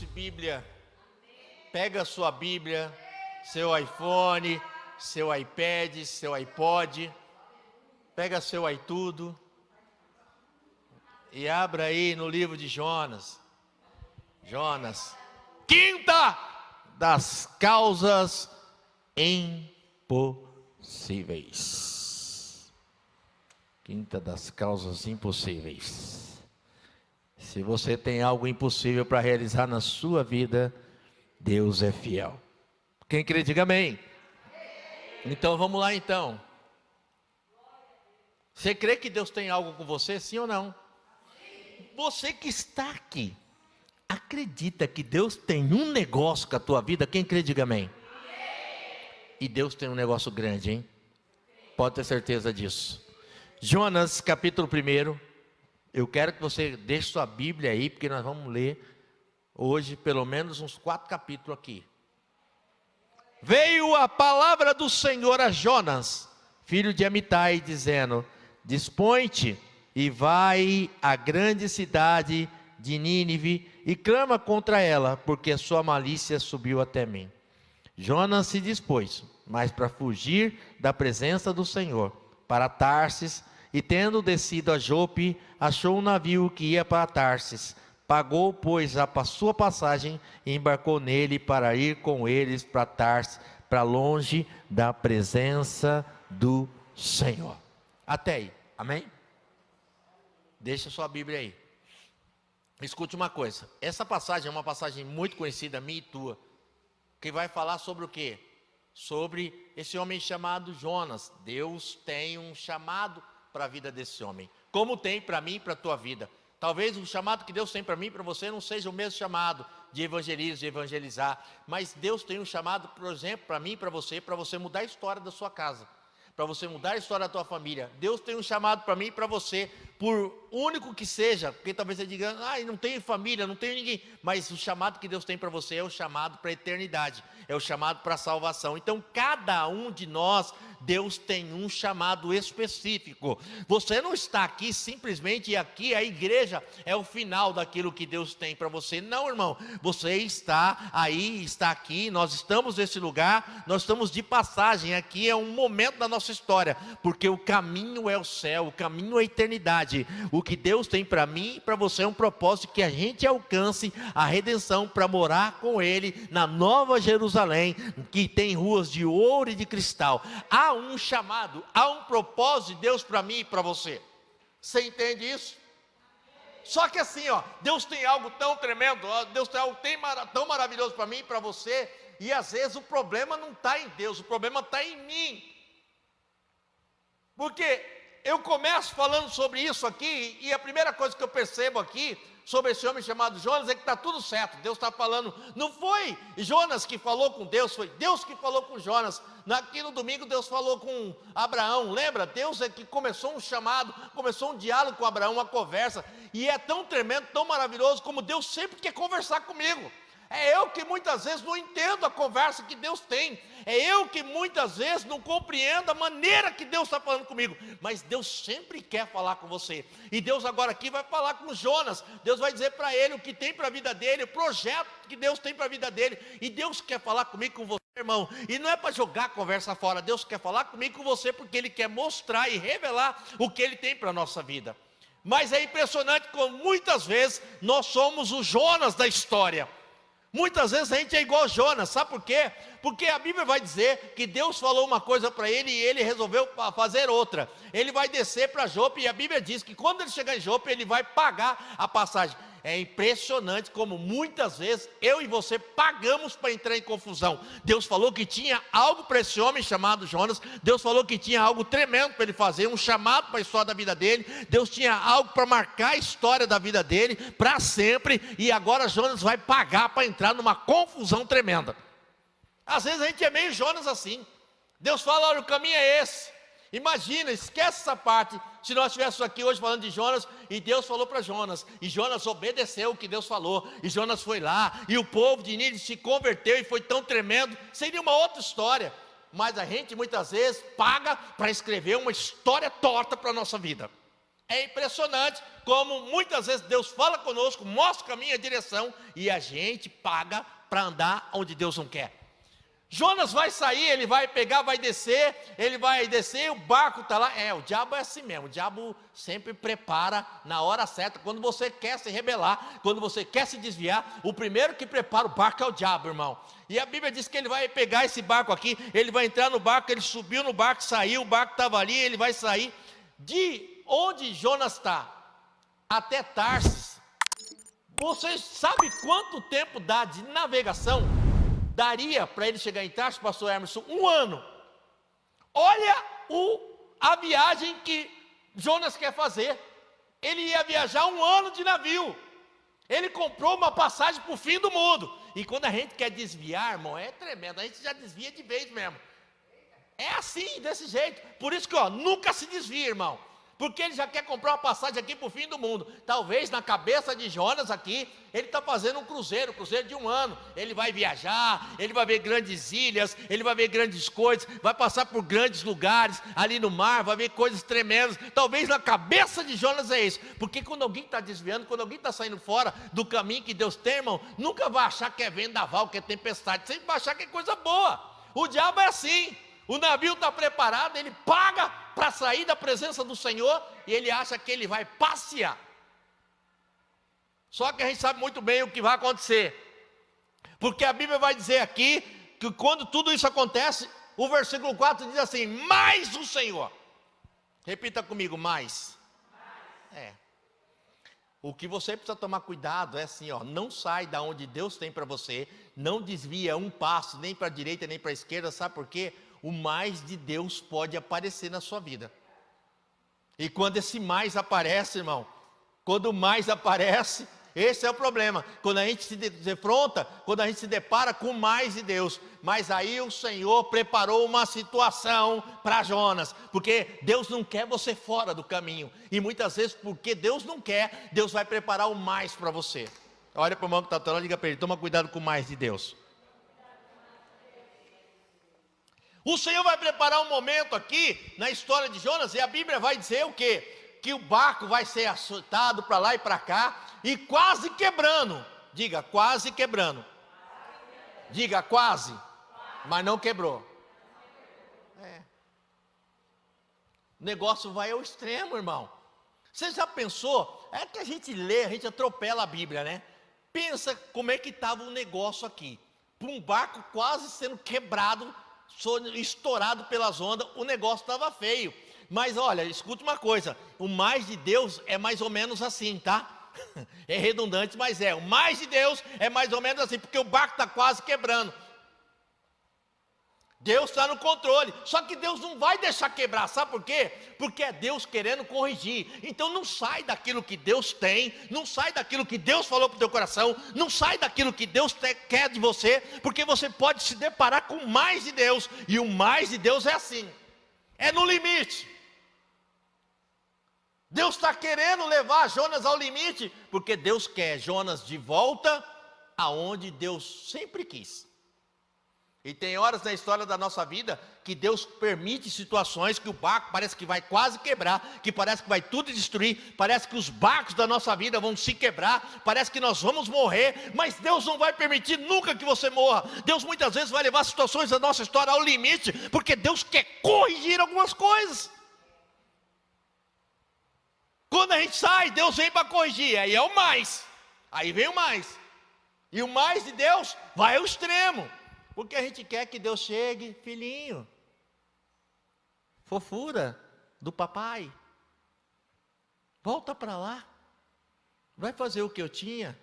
trouxe Bíblia. Pega a sua Bíblia, seu iPhone, seu iPad, seu iPod, pega seu iTudo e abra aí no livro de Jonas. Jonas, quinta das causas impossíveis. Quinta das causas impossíveis. Se você tem algo impossível para realizar na sua vida, Deus é fiel. Quem crê, diga amém. Então vamos lá então. Você crê que Deus tem algo com você, sim ou não? Você que está aqui, acredita que Deus tem um negócio com a tua vida? Quem crê, diga amém. E Deus tem um negócio grande, hein? Pode ter certeza disso. Jonas, capítulo 1. Eu quero que você deixe sua Bíblia aí, porque nós vamos ler hoje pelo menos uns 4 capítulos aqui. Veio a palavra do Senhor a Jonas, filho de Amitai, dizendo: dispõe-te e vai à grande cidade de Nínive e clama contra ela, porque a sua malícia subiu até mim. Jonas se dispôs, mas para fugir da presença do Senhor, para Tarsis, e tendo descido a Jope, achou um navio que ia para Tarsis. Pagou, pois, a sua passagem e embarcou nele para ir com eles para Tarsis, para longe da presença do Senhor. Até aí, amém? Deixa sua Bíblia aí. Escute uma coisa, essa passagem é uma passagem muito conhecida, minha e tua, que vai falar sobre o quê? Sobre esse homem chamado Jonas. Deus tem um chamado para a vida desse homem, como tem para mim e para a tua vida. Talvez o chamado que Deus tem para mim e para você não seja o mesmo chamado de evangelismo, de evangelizar, mas Deus tem um chamado, por exemplo, para mim e para você mudar a história da sua casa, para você mudar a história da tua família. Deus tem um chamado para mim e para você, por único que seja, porque talvez você diga: não tenho família, não tenho ninguém, mas o chamado que Deus tem para você é o chamado para a eternidade, é o chamado para a salvação. Então cada um de nós, Deus tem um chamado específico. Você não está aqui simplesmente, e aqui a igreja é o final daquilo que Deus tem para você. Não, irmão, você está aí, está aqui, nós estamos nesse lugar, nós estamos de passagem. Aqui é um momento da nossa história, porque o caminho é o céu, o caminho é a eternidade. O que Deus tem para mim e para você é um propósito, que a gente alcance a redenção para morar com Ele na Nova Jerusalém, que tem ruas de ouro e de cristal. Há um chamado, há um propósito de Deus para mim e para você. Você entende isso? Só que assim, Deus tem algo tão tremendo, Deus tem algo tão maravilhoso para mim e para você, e às vezes o problema não está em Deus, o problema está em mim. Porque eu começo falando sobre isso aqui, e a primeira coisa que eu percebo aqui sobre esse homem chamado Jonas é que está tudo certo. Deus está falando, não foi Jonas que falou com Deus, foi Deus que falou com Jonas. Aqui no domingo Deus falou com Abraão, lembra? Deus é que começou um chamado, começou um diálogo com Abraão, uma conversa, e é tão tremendo, tão maravilhoso, como Deus sempre quer conversar comigo. É eu que muitas vezes não entendo a conversa que Deus tem, é eu que muitas vezes não compreendo a maneira que Deus está falando comigo, mas Deus sempre quer falar com você. E Deus agora aqui vai falar com Jonas. Deus vai dizer para ele o que tem para a vida dele, o projeto que Deus tem para a vida dele, e Deus quer falar comigo, com você, irmão, e não é para jogar a conversa fora. Deus quer falar comigo, com você, porque Ele quer mostrar e revelar o que Ele tem para a nossa vida. Mas é impressionante como muitas vezes nós somos o Jonas da história. Muitas vezes a gente é igual a Jonas, sabe por quê? Porque a Bíblia vai dizer que Deus falou uma coisa para ele e ele resolveu fazer outra. Ele vai descer para Jope, e a Bíblia diz que quando ele chegar em Jope, ele vai pagar a passagem. É impressionante como muitas vezes eu e você pagamos para entrar em confusão. Deus falou que tinha algo para esse homem chamado Jonas. Deus falou que tinha algo tremendo para ele fazer, um chamado para a história da vida dele. Deus tinha algo para marcar a história da vida dele para sempre, e agora Jonas vai pagar para entrar numa confusão tremenda. Às vezes a gente é meio Jonas assim. Deus fala: olha, o caminho é esse. Imagina, esquece essa parte. Se nós estivéssemos aqui hoje falando de Jonas, e Deus falou para Jonas, e Jonas obedeceu o que Deus falou, e Jonas foi lá, e o povo de Nínive se converteu, e foi tão tremendo, seria uma outra história. Mas a gente muitas vezes paga para escrever uma história torta para a nossa vida. É impressionante como muitas vezes Deus fala conosco, mostra o caminho, a direção, e a gente paga para andar onde Deus não quer. Jonas vai sair, ele vai pegar, vai descer, o barco está lá. O diabo é assim mesmo, o diabo sempre prepara na hora certa, quando você quer se rebelar, quando você quer se desviar, o primeiro que prepara o barco é o diabo, irmão. E a Bíblia diz que ele vai pegar esse barco aqui, ele vai entrar no barco, ele subiu no barco, saiu, o barco estava ali, ele vai sair. De onde Jonas está até Tarsis, vocês sabem quanto tempo dá de navegação? Daria para ele chegar em Tarsis, pastor Emerson, 1 ano. Olha a viagem que Jonas quer fazer. Ele ia viajar 1 ano de navio. Ele comprou uma passagem para o fim do mundo. E quando a gente quer desviar, irmão, é tremendo. A gente já desvia de vez mesmo. É assim, desse jeito. Por isso que, nunca se desvia, irmão. Porque ele já quer comprar uma passagem aqui para o fim do mundo. Talvez na cabeça de Jonas aqui, ele está fazendo um cruzeiro de 1 ano. Ele vai viajar, ele vai ver grandes ilhas, ele vai ver grandes coisas, vai passar por grandes lugares ali no mar, vai ver coisas tremendas. Talvez na cabeça de Jonas é isso. Porque quando alguém está desviando, quando alguém está saindo fora do caminho que Deus tem, irmão, nunca vai achar que é vendaval, que é tempestade, sempre vai achar que é coisa boa. O diabo é assim. O navio está preparado, ele paga para sair da presença do Senhor e ele acha que ele vai passear. Só que a gente sabe muito bem o que vai acontecer, porque a Bíblia vai dizer aqui que quando tudo isso acontece, o versículo 4 diz assim: mais o Senhor. Repita comigo: mais. O que você precisa tomar cuidado é assim, não sai da onde Deus tem para você, não desvia um passo, nem para a direita, nem para a esquerda. Sabe por quê? O mais de Deus pode aparecer na sua vida. E quando esse mais aparece, irmão, quando o mais aparece, esse é o problema. Quando a gente se defronta, quando a gente se depara com o mais de Deus. Mas aí o Senhor preparou uma situação para Jonas, porque Deus não quer você fora do caminho. E muitas vezes, porque Deus não quer, Deus vai preparar o mais para você. Olha para o irmão que está ao teu lado e diga para ele: toma cuidado com o mais de Deus. O Senhor vai preparar um momento aqui na história de Jonas, e a Bíblia vai dizer o quê? Que o barco vai ser açoitado para lá e para cá, e quase quebrando. Diga, quase quebrando. Diga, quase, mas não quebrou. O negócio vai ao extremo, irmão. Você já pensou? É que a gente lê, a gente atropela a Bíblia, né? Pensa como é que estava o negócio aqui. Um barco quase sendo quebrado, estourado pelas ondas, o negócio estava feio. Mas olha, escute uma coisa: o mais de Deus é mais ou menos assim, tá? É redundante, mas o mais de Deus é mais ou menos assim, porque o barco está quase quebrando. Deus está no controle, só que Deus não vai deixar quebrar, sabe por quê? Porque é Deus querendo corrigir. Então não sai daquilo que Deus tem, não sai daquilo que Deus falou para o teu coração, não sai daquilo que Deus quer de você, porque você pode se deparar com mais de Deus, e o mais de Deus é assim, é no limite. Deus está querendo levar Jonas ao limite, porque Deus quer Jonas de volta aonde Deus sempre quis. E tem horas na história da nossa vida que Deus permite situações que o barco parece que vai quase quebrar, que parece que vai tudo destruir, parece que os barcos da nossa vida vão se quebrar, parece que nós vamos morrer, mas Deus não vai permitir nunca que você morra. Deus muitas vezes vai levar situações da nossa história ao limite, porque Deus quer corrigir algumas coisas. Quando a gente sai, Deus vem para corrigir, aí é o mais, aí vem o mais, e o mais de Deus vai ao extremo. Porque a gente quer que Deus chegue: filhinho, fofura do papai, volta para lá, vai fazer o que eu tinha.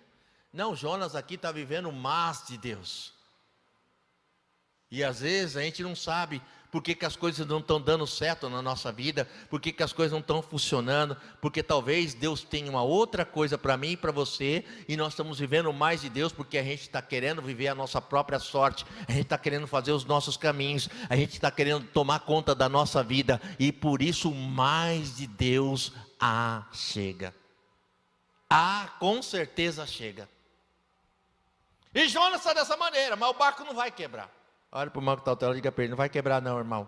Não, Jonas aqui está vivendo o mais de Deus. E às vezes a gente não sabe por que as coisas não estão dando certo na nossa vida, por que as coisas não estão funcionando, porque talvez Deus tenha uma outra coisa para mim e para você, e nós estamos vivendo mais de Deus, porque a gente está querendo viver a nossa própria sorte, a gente está querendo fazer os nossos caminhos, a gente está querendo tomar conta da nossa vida, e por isso mais de Deus chega. Com certeza chega. E Jonas está dessa maneira, mas o barco não vai quebrar. Olha para o irmão que está ao teu lado e diga para ele: não vai quebrar não, irmão.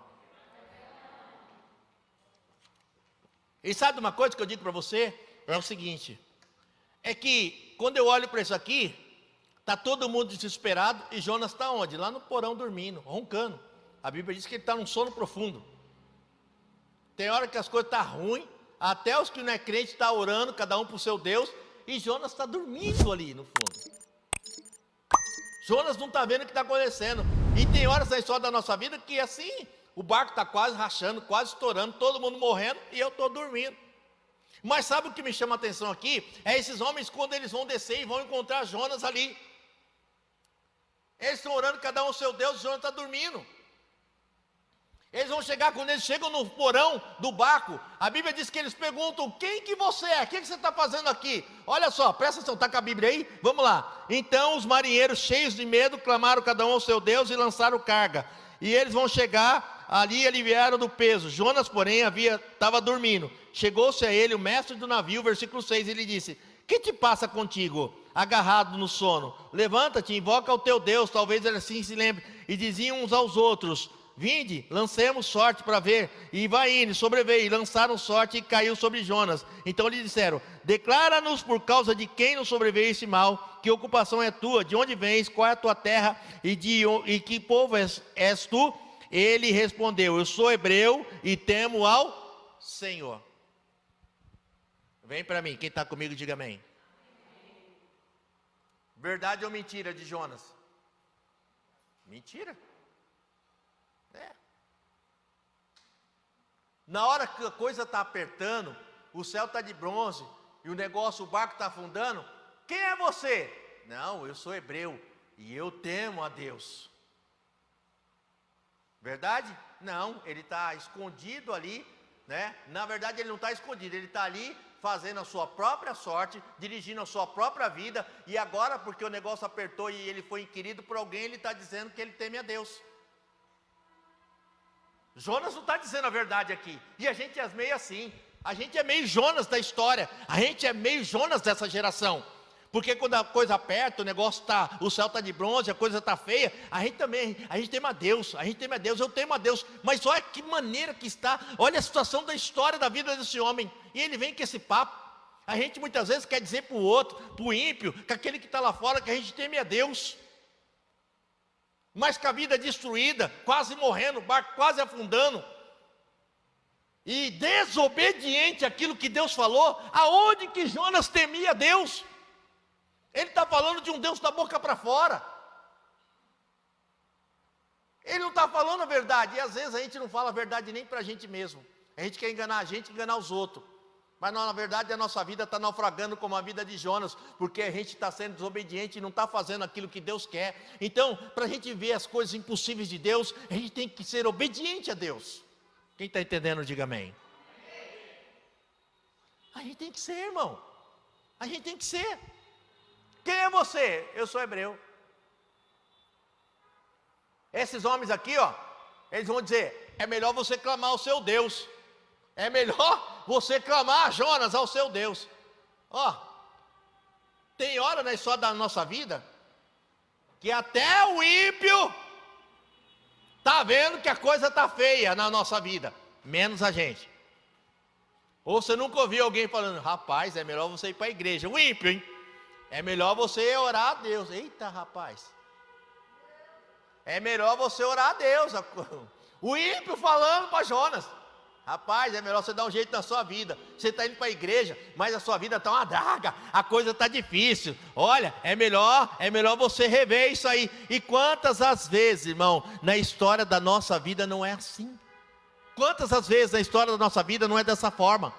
E sabe uma coisa que eu digo para você? É o seguinte, é que quando eu olho para isso aqui, está todo mundo desesperado e Jonas está onde? Lá no porão dormindo, roncando. A Bíblia diz que ele está num sono profundo. Tem hora que as coisas estão ruins, até os que não é crente estão orando, cada um para o seu Deus, e Jonas está dormindo ali no fundo. Jonas não está vendo o que está acontecendo. E tem horas na história da nossa vida que assim, o barco está quase rachando, quase estourando, todo mundo morrendo e eu estou dormindo. Mas sabe o que me chama a atenção aqui? É esses homens quando eles vão descer e vão encontrar Jonas ali. Eles estão orando, cada um ao seu Deus, Jonas está dormindo. Eles vão chegar, quando eles chegam no porão do barco, a Bíblia diz que eles perguntam, quem que você é? O que você está fazendo aqui? Olha só, presta atenção, está com a Bíblia aí? Vamos lá. Então os marinheiros, cheios de medo, clamaram cada um ao seu Deus e lançaram carga. E eles vão chegar ali e aliviaram do peso. Jonas, porém, estava dormindo. Chegou-se a ele o mestre do navio, versículo 6, e lhe disse, que te passa contigo, agarrado no sono? Levanta-te, invoca o teu Deus, talvez ele assim se lembre. E diziam uns aos outros, vinde, lancemos sorte para ver. E vai indo, sobreveio, e lançaram sorte e caiu sobre Jonas. Então lhe disseram, declara-nos por causa de quem nos sobreveio esse mal, que ocupação é tua, de onde vens, qual é a tua terra, e que povo és tu? Ele respondeu, eu sou hebreu e temo ao Senhor. Vem para mim, quem está comigo diga amém. Verdade ou mentira de Jonas? Mentira. Na hora que a coisa está apertando, o céu está de bronze, e o barco está afundando, quem é você? Não, eu sou hebreu, e eu temo a Deus. Verdade? Não, ele está escondido ali, né? Na verdade ele não está escondido, ele está ali fazendo a sua própria sorte, dirigindo a sua própria vida, e agora porque o negócio apertou e ele foi inquirido por alguém, ele está dizendo que ele teme a Deus. Jonas não está dizendo a verdade aqui, e a gente é meio assim, a gente é meio Jonas da história, a gente é meio Jonas dessa geração, porque quando a coisa aperta, o céu está de bronze, a coisa está feia, a gente teme a Deus, eu temo a Deus, mas olha que maneira que está, olha a situação da história da vida desse homem, e ele vem com esse papo, a gente muitas vezes quer dizer para o outro, para o ímpio, que aquele que está lá fora, que a gente teme a Deus, mas com a vida destruída, quase morrendo, o barco quase afundando, e desobediente àquilo que Deus falou, aonde que Jonas temia Deus? Ele está falando de um Deus da boca para fora, ele não está falando a verdade, e às vezes a gente não fala a verdade nem para a gente mesmo, a gente quer enganar a gente, enganar os outros, mas não, na verdade a nossa vida está naufragando como a vida de Jonas, porque a gente está sendo desobediente e não está fazendo aquilo que Deus quer. Então, para a gente ver as coisas impossíveis de Deus, a gente tem que ser obediente a Deus. Quem está entendendo, diga amém. A gente tem que ser, irmão, a gente tem que ser. Quem é você? Eu sou hebreu. Esses homens aqui, ó, eles vão dizer, é melhor você clamar ao seu Deus, é melhor você clamar a Jonas ao seu Deus. Ó, tem hora na história da nossa vida, que até o ímpio está vendo que a coisa está feia na nossa vida, menos a gente. Ou você nunca ouviu alguém falando, rapaz, é melhor você ir para a igreja, o ímpio, hein? É melhor você orar a Deus. Eita, rapaz, é melhor você orar a Deus. O ímpio falando para Jonas, rapaz, é melhor você dar um jeito na sua vida. Você está indo para a igreja, mas a sua vida está uma draga, a coisa está difícil. Olha, é melhor você rever isso aí. E quantas as vezes, irmão, na história da nossa vida não é assim? Quantas as vezes na história da nossa vida não é dessa forma?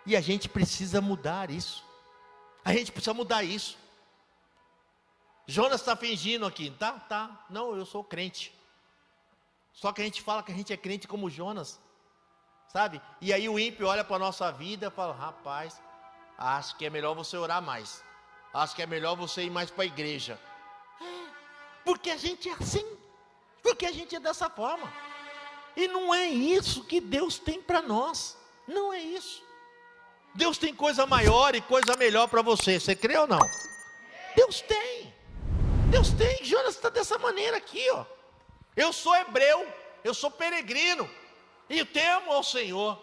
E a gente precisa mudar isso. A gente precisa mudar isso. Jonas está fingindo aqui, tá, não, eu sou crente. Só que a gente fala que a gente é crente como Jonas, sabe? E aí o ímpio olha para a nossa vida e fala, rapaz, acho que é melhor você orar mais, acho que é melhor você ir mais para a igreja. Porque a gente é assim, porque a gente é dessa forma. E não é isso que Deus tem para nós, não é isso. Deus tem coisa maior e coisa melhor para você, você crê ou não? Deus tem, Jonas está dessa maneira aqui, ó. Eu sou hebreu, eu sou peregrino, e temo ao Senhor.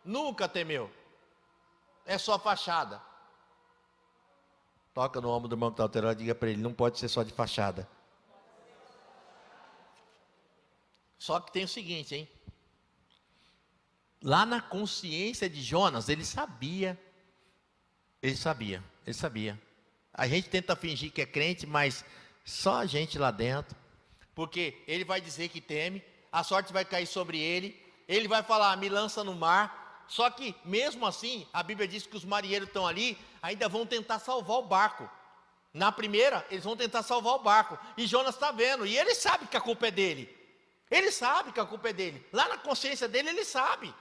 Nunca temeu, é só fachada? Toca no ombro do irmão que está alterado e diga para ele, não pode ser só de fachada. Só que tem o seguinte, hein? Lá na consciência de Jonas, ele sabia. A gente tenta fingir que é crente, mas só a gente lá dentro. Porque ele vai dizer que teme, a sorte vai cair sobre ele, ele vai falar, me lança no mar. Só que, mesmo assim, a Bíblia diz que os marinheiros estão ali, ainda vão tentar salvar o barco. Na primeira, eles vão tentar salvar o barco. E Jonas está vendo, e ele sabe que a culpa é dele. Ele sabe que a culpa é dele. Lá na consciência dele, ele sabe.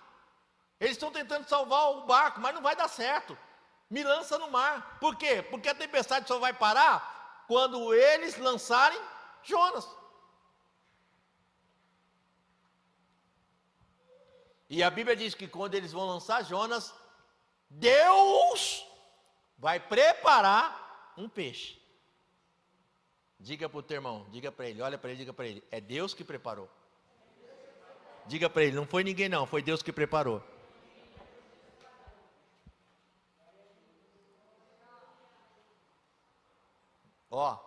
Eles estão tentando salvar o barco, mas não vai dar certo. Me lança no mar. Por quê? Porque a tempestade só vai parar quando eles lançarem Jonas. E a Bíblia diz que quando eles vão lançar Jonas, Deus vai preparar um peixe. Diga para o teu irmão, diga para ele, olha para ele, diga para ele, é Deus que preparou. Diga para ele, não foi ninguém não, foi Deus que preparou. Ó,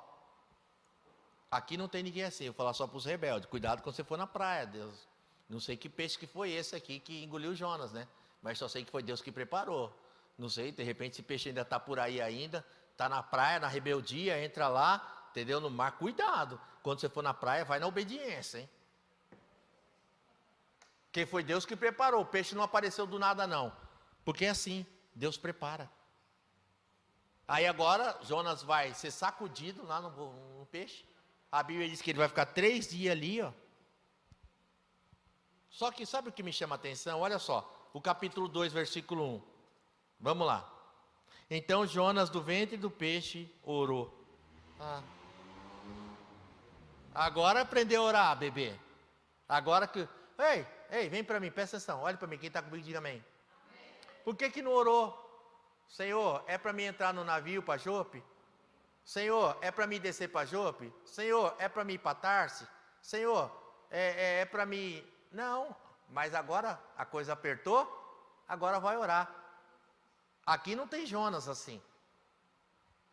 aqui não tem ninguém assim, eu vou falar só para os rebeldes, cuidado quando você for na praia, Deus. Não sei que peixe que foi esse aqui que engoliu Jonas, né? Mas só sei que foi Deus que preparou. Não sei, de repente esse peixe ainda está por aí ainda, está na praia, na rebeldia, entra lá, entendeu? No mar, cuidado. Quando você for na praia, vai na obediência, hein? Porque foi Deus que preparou, o peixe não apareceu do nada não. Porque é assim, Deus prepara. Aí agora, Jonas vai ser sacudido lá no peixe. A Bíblia diz que ele vai ficar 3 dias ali, ó. Só que sabe o que me chama a atenção? Olha só, o capítulo 2, versículo 1. Vamos lá. Então Jonas do ventre do peixe orou. Agora aprendeu a orar, bebê. Agora que... Ei, vem para mim, presta atenção. Olha para mim, quem está comigo, diga amém. Por que não orou? Senhor, é para mim entrar no navio para Jope? Senhor, é para mim descer para Jope? Senhor, é para mim ir para Tarse? Senhor, é para mim... Não, mas agora a coisa apertou, agora vai orar. Aqui não tem Jonas assim.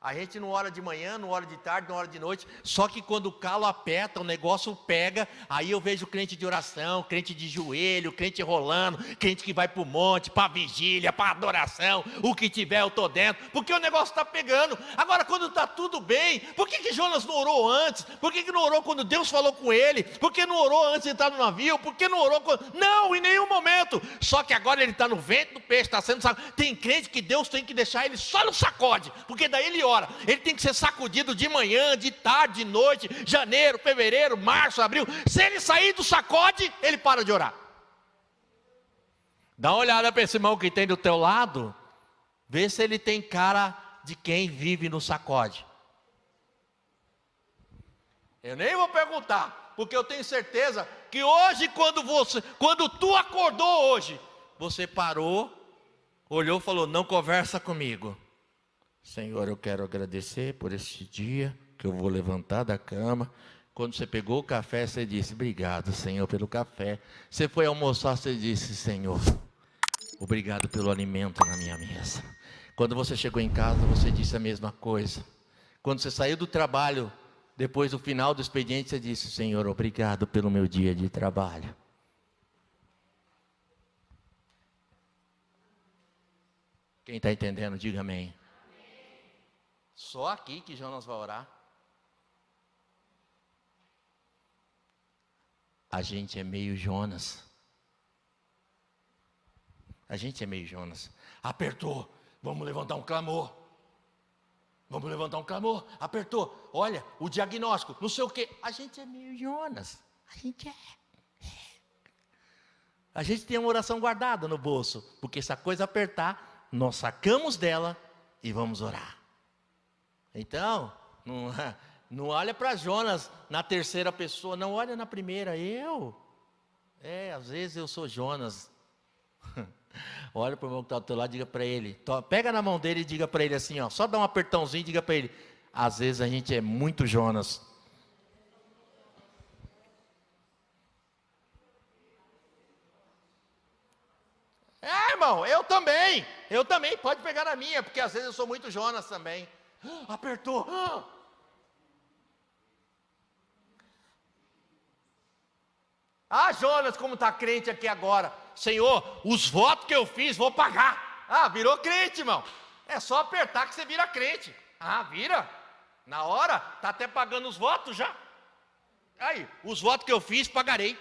A gente não ora de manhã, não ora de tarde, não ora de noite. Só que quando o calo aperta, o negócio pega. Aí eu vejo crente de oração, crente de joelho, crente rolando, crente que vai para o monte, para a vigília, para a adoração. O que tiver eu estou dentro, porque o negócio está pegando. Agora quando está tudo bem, por que Jonas não orou antes? Por que não orou quando Deus falou com ele? Por que não orou antes de entrar no navio? Por que não orou quando... Não, em nenhum momento. Só que agora ele está no ventre do peixe, está sendo sacudido. Tem crente que Deus tem que deixar ele só no sacode, porque daí ele ora. Ele tem que ser sacudido de manhã, de tarde, de noite, janeiro, fevereiro, março, abril. Se ele sair do sacode, ele para de orar. Dá uma olhada para esse irmão que tem do teu lado, vê se ele tem cara de quem vive no sacode. Eu nem vou perguntar, porque eu tenho certeza que hoje, quando tu acordou hoje, você parou, olhou e falou, não conversa comigo. Senhor, eu quero agradecer por este dia que eu vou levantar da cama. Quando você pegou o café, você disse, obrigado, Senhor, pelo café. Você foi almoçar, você disse, Senhor, obrigado pelo alimento na minha mesa. Quando você chegou em casa, você disse a mesma coisa. Quando você saiu do trabalho, depois do final do expediente, você disse, Senhor, obrigado pelo meu dia de trabalho. Quem está entendendo, diga amém. Só aqui que Jonas vai orar. A gente é meio Jonas. A gente é meio Jonas. Apertou, vamos levantar um clamor. Vamos levantar um clamor. Apertou, olha, o diagnóstico, não sei o quê. A gente é meio Jonas. A gente é. A gente tem uma oração guardada no bolso, porque se a coisa apertar, nós sacamos dela e vamos orar. Então, não olha para Jonas na terceira pessoa, não olha na primeira, às vezes eu sou Jonas. Olha para o irmão que está do teu lado, diga para ele, pega na mão dele e diga para ele assim, ó, só dá um apertãozinho e diga para ele, às vezes a gente é muito Jonas. irmão, eu também, pode pegar na minha, porque às vezes eu sou muito Jonas também. Apertou. Jonas, como está crente aqui agora. Senhor, os votos que eu fiz, vou pagar. Virou crente, irmão. É só apertar que você vira crente. Vira. Na hora, está até pagando os votos já. Aí, os votos que eu fiz, pagarei.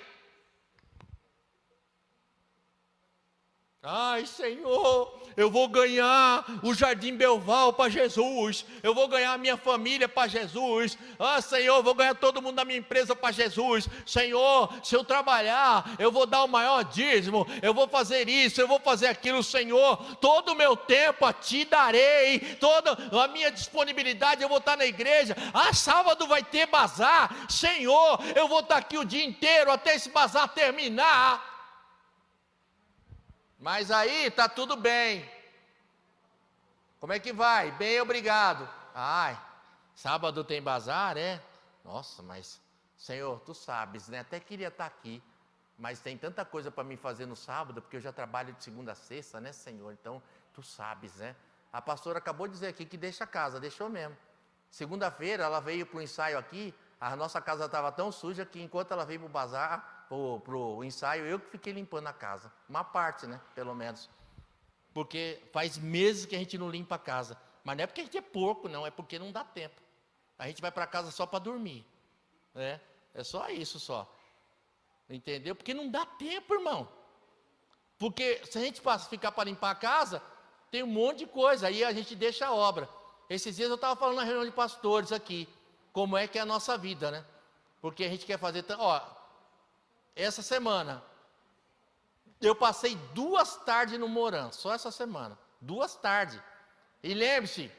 Senhor, eu vou ganhar o Jardim Belval para Jesus, eu vou ganhar a minha família para Jesus, Senhor, eu vou ganhar todo mundo da minha empresa para Jesus, Senhor, se eu trabalhar, eu vou dar o maior dízimo, eu vou fazer isso, eu vou fazer aquilo, Senhor, todo o meu tempo a Ti darei, toda a minha disponibilidade, eu vou estar na igreja, sábado vai ter bazar, Senhor, eu vou estar aqui o dia inteiro até esse bazar terminar. Mas aí está tudo bem. Como é que vai? Bem, obrigado. Sábado tem bazar, é? Nossa, mas, Senhor, Tu sabes, né? Até queria estar aqui, mas tem tanta coisa para me fazer no sábado, porque eu já trabalho de segunda a sexta, né, Senhor? Então, Tu sabes, né? A pastora acabou de dizer aqui que deixa a casa, deixou mesmo. Segunda-feira ela veio para o ensaio aqui, a nossa casa estava tão suja que enquanto ela veio para o bazar, para o ensaio, eu que fiquei limpando a casa. Uma parte, né, pelo menos. Porque faz meses que a gente não limpa a casa. Mas não é porque a gente é porco, não, é porque não dá tempo. A gente vai para casa só para dormir. É só isso, só. Entendeu? Porque não dá tempo, irmão. Porque se a gente ficar para limpar a casa, tem um monte de coisa, aí a gente deixa a obra. Esses dias eu estava falando na reunião de pastores aqui, como é que é a nossa vida, né? Porque a gente quer fazer... essa semana, eu passei 2 tardes no Moran, só essa semana, 2 tardes. E lembre-se,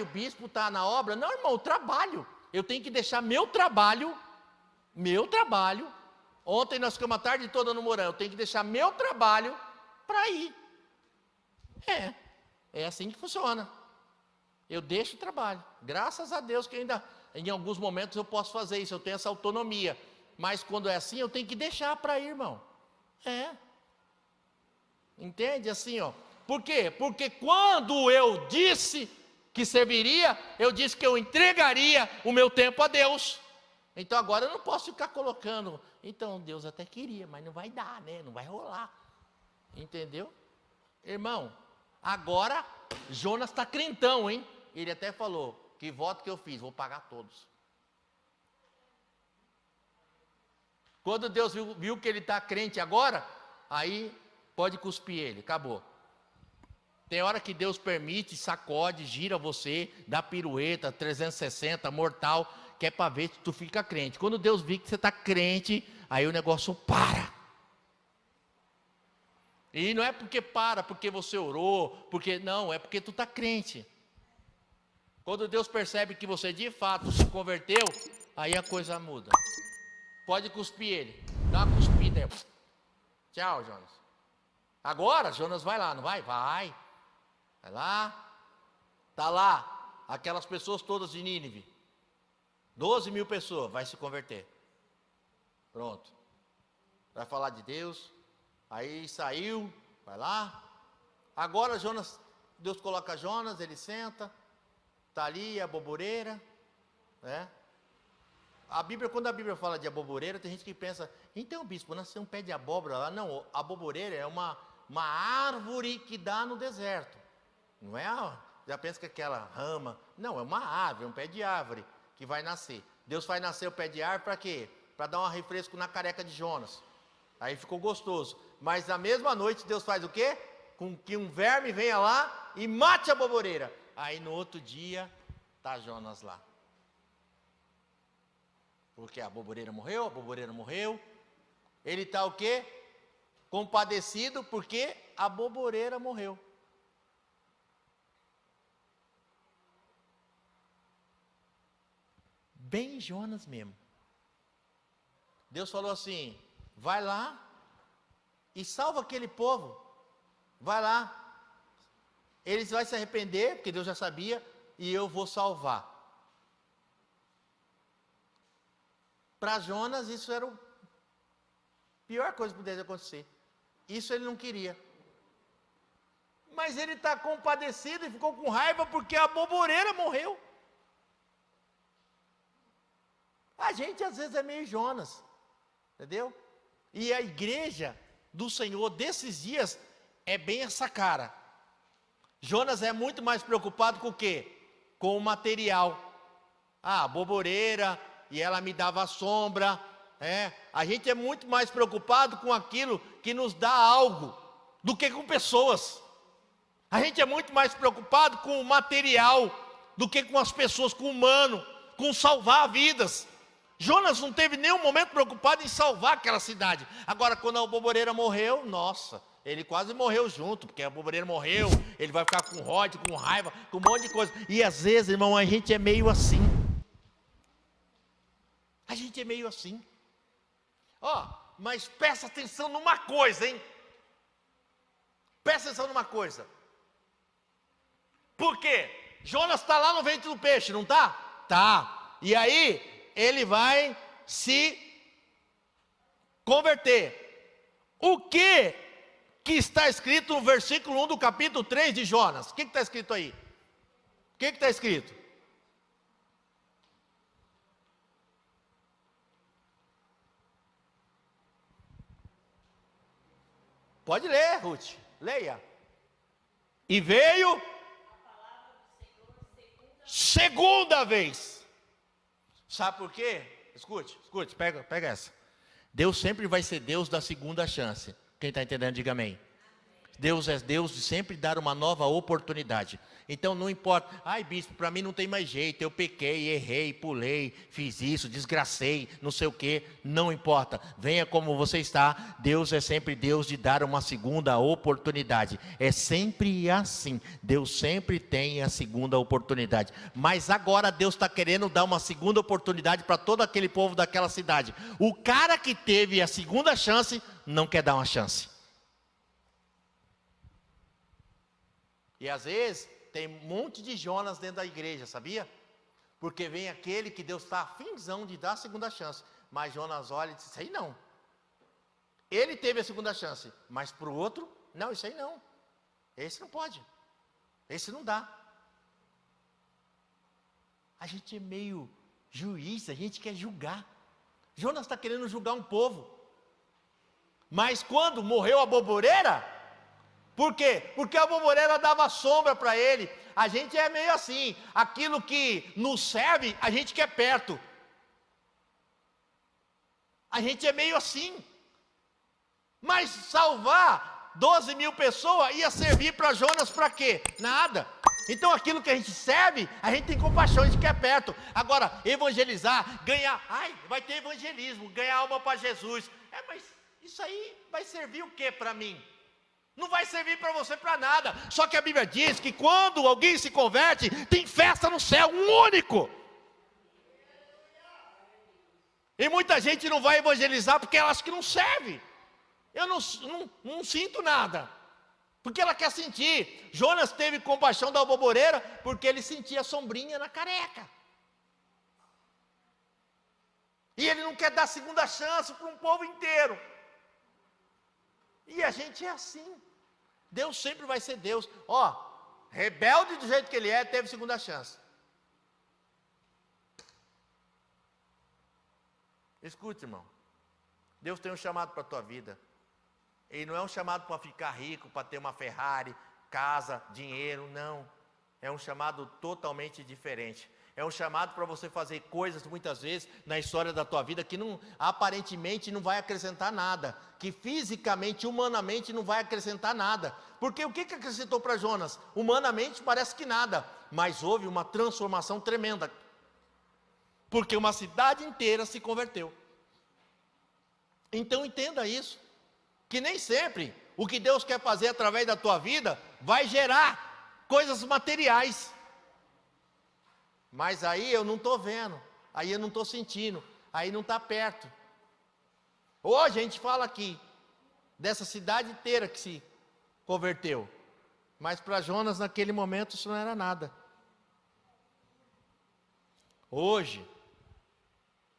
o bispo está na obra. Não, irmão, eu trabalho. Eu tenho que deixar meu trabalho. Ontem nós ficamos a tarde toda no Moran, eu tenho que deixar meu trabalho para ir. É assim que funciona. Eu deixo o trabalho. Graças a Deus que ainda, em alguns momentos eu posso fazer isso, eu tenho essa autonomia. Mas quando é assim, eu tenho que deixar para ir, irmão. Entende? Assim, Por quê? Porque quando eu disse que serviria, eu disse que eu entregaria o meu tempo a Deus. Então agora eu não posso ficar colocando. Então Deus até queria, mas não vai dar, né? Não vai rolar. Entendeu? Irmão, agora Jonas está crentão, hein? Ele até falou, que voto que eu fiz, vou pagar todos. Quando Deus viu que ele está crente agora, aí pode cuspir ele, acabou. Tem hora que Deus permite, sacode, gira você, dá pirueta, 360, mortal, que é para ver se tu fica crente. Quando Deus vê que você está crente, aí o negócio para. E não é porque você orou, não, é porque tu está crente. Quando Deus percebe que você de fato se converteu, aí a coisa muda. Pode cuspir ele. Dá uma cuspida aí. Tchau, Jonas. Agora, Jonas vai lá, não vai? Vai. Vai lá. Está lá. Aquelas pessoas todas de Nínive. 12.000 pessoas. Vai se converter. Pronto. Vai falar de Deus. Aí saiu. Vai lá. Agora Jonas, Deus coloca Jonas, ele senta. Está ali a boboreira. Né? Quando a Bíblia fala de aboboreira, tem gente que pensa, então bispo, nasceu um pé de abóbora lá. Não, a aboboreira é uma árvore que dá no deserto. Não é, já pensa que é aquela rama. Não, é uma árvore, um pé de árvore que vai nascer. Deus faz nascer o pé de árvore para quê? Para dar um refresco na careca de Jonas. Aí ficou gostoso. Mas na mesma noite Deus faz o quê? Com que um verme venha lá e mate a aboboreira. Aí no outro dia, está Jonas lá. Porque a aboboreira morreu. Ele está o quê? Compadecido porque a aboboreira morreu. Bem Jonas mesmo. Deus falou assim, vai lá e salva aquele povo. Vai lá. Eles vão se arrepender, porque Deus já sabia, e eu vou salvar. Para Jonas, isso era a pior coisa que pudesse acontecer. Isso ele não queria. Mas ele está compadecido e ficou com raiva porque a boboreira morreu. A gente às vezes é meio Jonas, entendeu? E a igreja do Senhor desses dias é bem essa cara. Jonas é muito mais preocupado com o quê? Com o material. A boboreira, e ela me dava sombra. A gente é muito mais preocupado com aquilo que nos dá algo, do que com pessoas. A gente é muito mais preocupado com o material, do que com as pessoas, com o humano, com salvar vidas. Jonas não teve nenhum momento preocupado em salvar aquela cidade. Agora, quando a boboreira morreu, nossa, ele quase morreu junto, porque a boboreira morreu, ele vai ficar com ódio, com raiva, com um monte de coisa. E às vezes, irmão, a gente é meio assim. A gente é meio assim. Mas presta atenção numa coisa, hein? Presta atenção numa coisa. Por quê? Jonas está lá no ventre do peixe, não está? Tá. E aí ele vai se converter. O que está escrito no versículo 1 do capítulo 3 de Jonas? O que está escrito aí? O que está escrito? Pode ler, Ruth, leia. E veio segunda vez. Sabe por quê? Escute, pega essa. Deus sempre vai ser Deus da segunda chance. Quem está entendendo, diga amém. Deus é Deus de sempre dar uma nova oportunidade. Então não importa, bispo, para mim não tem mais jeito, eu pequei, errei, pulei, fiz isso, desgracei, não sei o que, não importa, venha como você está. Deus é sempre Deus de dar uma segunda oportunidade, é sempre assim, Deus sempre tem a segunda oportunidade, mas agora Deus está querendo dar uma segunda oportunidade para todo aquele povo daquela cidade. O cara que teve a segunda chance, não quer dar uma chance. E às vezes tem um monte de Jonas dentro da igreja, sabia? Porque vem aquele que Deus está afinzão de dar a segunda chance. Mas Jonas olha e diz, isso aí não. Ele teve a segunda chance, mas para o outro, não, isso aí não. Esse não pode. Esse não dá. A gente é meio juiz, a gente quer julgar. Jonas está querendo julgar um povo. Mas quando morreu a boboreira... Por quê? Porque a boboreira dava sombra para ele. A gente é meio assim, aquilo que nos serve, a gente quer perto. A gente é meio assim. Mas salvar 12 mil pessoas ia servir para Jonas para quê? Nada. Então aquilo que a gente serve, a gente tem compaixão, a gente quer perto. Agora, evangelizar, ganhar, vai ter evangelismo, ganhar alma para Jesus. Mas isso aí vai servir o que para mim? Não vai servir para você para nada. Só que a Bíblia diz que quando alguém se converte, tem festa no céu, um único. E muita gente não vai evangelizar porque ela acha que não serve. Eu não sinto nada. Porque ela quer sentir. Jonas teve compaixão da boboreira porque ele sentia a sombrinha na careca. E ele não quer dar segunda chance para um povo inteiro. E a gente é assim. Deus sempre vai ser Deus. Rebelde do jeito que ele é, teve segunda chance. Escute, irmão. Deus tem um chamado para a tua vida. Ele não é um chamado para ficar rico, para ter uma Ferrari, casa, dinheiro, não. É um chamado totalmente diferente. É um chamado para você fazer coisas, muitas vezes, na história da tua vida, que aparentemente não vai acrescentar nada. Que fisicamente, humanamente, não vai acrescentar nada. Porque o que acrescentou para Jonas? Humanamente parece que nada. Mas houve uma transformação tremenda. Porque uma cidade inteira se converteu. Então entenda isso. Que nem sempre o que Deus quer fazer através da tua vida vai gerar coisas materiais. Mas aí eu não estou vendo, aí eu não estou sentindo, aí não está perto. Hoje a gente fala aqui, dessa cidade inteira que se converteu. Mas para Jonas naquele momento isso não era nada. Hoje,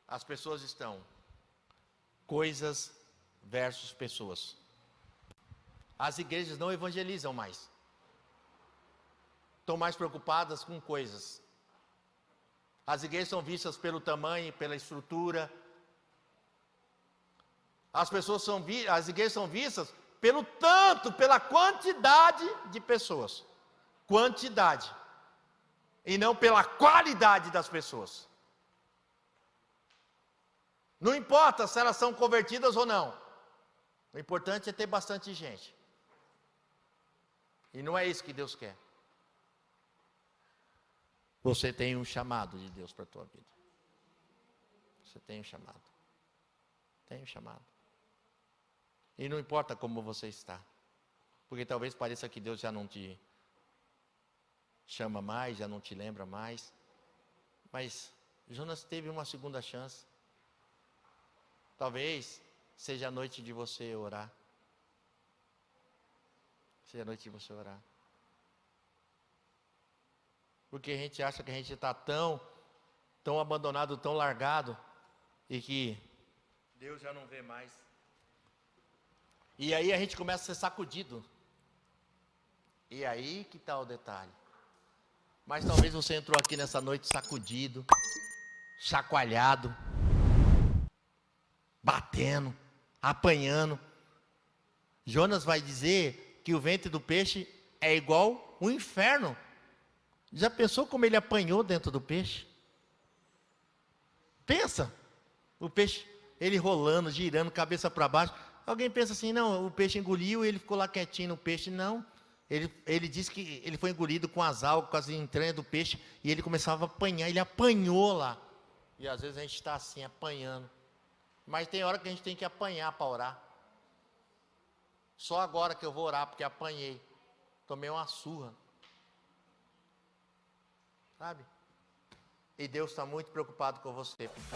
as pessoas estão coisas versus pessoas. As igrejas não evangelizam mais. estão mais preocupadas com coisas. As igrejas são vistas pelo tamanho, pela estrutura. As igrejas são vistas pela quantidade de pessoas. Quantidade. E não pela qualidade das pessoas. Não importa se elas são convertidas ou não. O importante é ter bastante gente. E não é isso que Deus quer. Você tem um chamado de Deus para a tua vida. Você tem um chamado. Tem um chamado. E não importa como você está. Porque talvez pareça que Deus já não te chama mais, já não te lembra mais. Mas Jonas teve uma segunda chance. Talvez seja a noite de você orar. Seja a noite de você orar. Porque a gente acha que a gente está tão abandonado, tão largado, e que Deus já não vê mais. E aí a gente começa a ser sacudido. E aí que está o detalhe. Mas talvez você entrou aqui nessa noite sacudido, chacoalhado, batendo, apanhando. Jonas vai dizer que o ventre do peixe é igual o inferno. Já pensou como ele apanhou dentro do peixe? Pensa, o peixe, ele rolando, girando, cabeça para baixo. Alguém pensa assim, não, o peixe engoliu e ele ficou lá quietinho no peixe. Não, ele disse que ele foi engolido com as algas, com as entranhas do peixe, e ele começava a apanhar, ele apanhou lá. E às vezes a gente está assim, apanhando. Mas tem hora que a gente tem que apanhar para orar. Só agora que eu vou orar, porque apanhei. Tomei uma surra. Sabe? E Deus está muito preocupado com você. Porque